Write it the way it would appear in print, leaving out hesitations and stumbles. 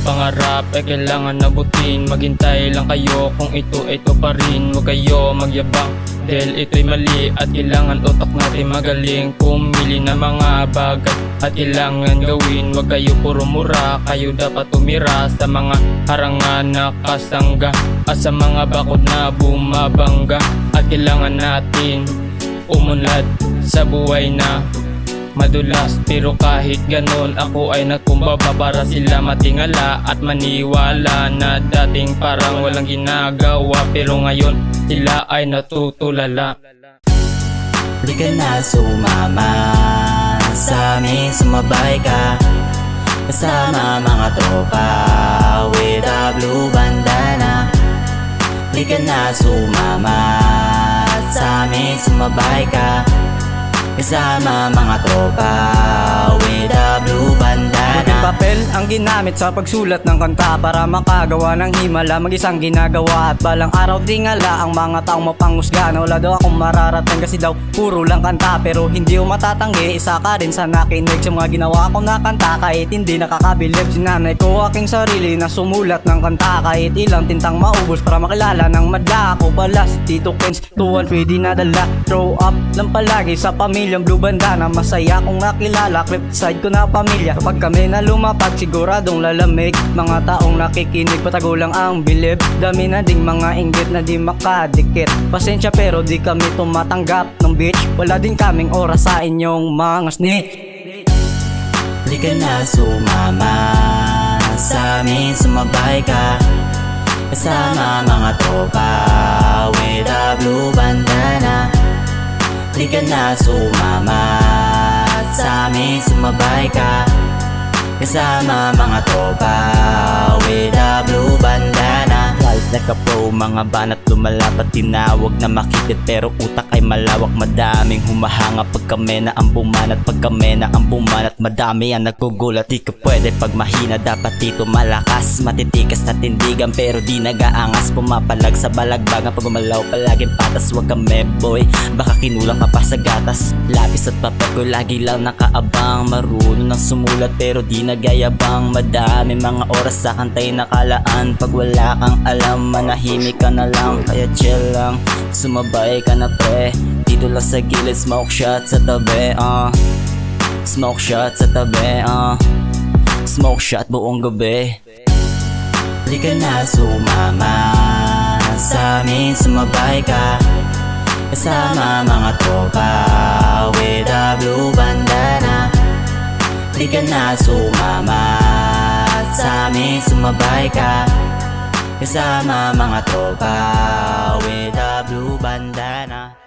pangarap ay kailangan nabutin. Maghintay lang kayo kung ito pa rin. Huwag kayo magyabang dahil ito'y mali. At kailangan utak natin magaling pumili ng mga bagay at kailangan gawin. Huwag kayo puro mura, kayo dapat tumira sa mga harangan na kasangga at sa mga bakod na bumabangga. At kailangan natin umunlad sa buhay na madulas. Pero kahit ganon ako ay nagkumbaba para sila matingala at maniwala na dating parang walang ginagawa, pero ngayon sila ay natutulala. Di ka na sumama sa amin, sumabay ka kasama mga tropa with a blue bandana. Di ka na sumama sa amin, sumabay ka kasama mga tropa with a blue bandana. Puting papel ang ginamit sa pagsulat ng kanta para makagawa ng himala, mag-isang ginagawa. At balang araw tingala ang mga taong mapanghusga na wala daw akong mararating kasi daw puro lang kanta. Pero hindi ko matatanggi, isa ka rin sa nakinig sa mga ginawa ko na kanta. Kahit hindi nakakabilib, sinanay ko aking sarili na sumulat ng kanta. Kahit ilang tintang maubos para makilala ng madla. Ako pala si Tito Kenz, tuwan pwede nadala. Throw up lang palagi sa pamilyang blue bandana. Masaya kong nakilala, clip side ko na pamilya. Kapag kami na lumapag, siguradong lalamig. Mga taong nakikinig, patago lang ang bilib. Dami na ding mga inggit na di makadikit. Pasensya pero di kami tumatanggap ng bitch. Wala din kaming oras sa inyong mga snake. Di ka na sumama sa amin, sumabay ka kasama mga tropa with a blue bandana. Di ka na sumama sa amin, sumabay ka kasama mga tropa with a blue bandana. Wild like a pro, mga banat lumalapat, tinawag na makitid pero utak ay malawak. Madaming humahanga pag kami na ang bumanat, pag kami na ang bumanat madami ang naggugulat. Di ka pwede pag mahina, dapat dito malakas, matitikas na tindigan pero di nagaangas. Pumapalag sa balagbagan pag umalaw palaging patas. Wag kami boy, baka kinulang ka pa sa gatas. Lapis at papel ko lagi lang nakaabang, marunong ng sumulat pero di nagayabang. Madami mga oras sa kantay nakalaan, pag wala kang alam manahimik ka na lang. Kaya chill lang, sumabay ka na pre, dito lang sa gilid, smoke shot sa tabi, smoke shot sa tabi, smoke shot buong gabi. Di ka na sumama sa amin, sumabay ka kasama mga tropa with a blue bandana. Di ka na sumama sa amin, sumabay ka kasama mga tropa with a blue bandana.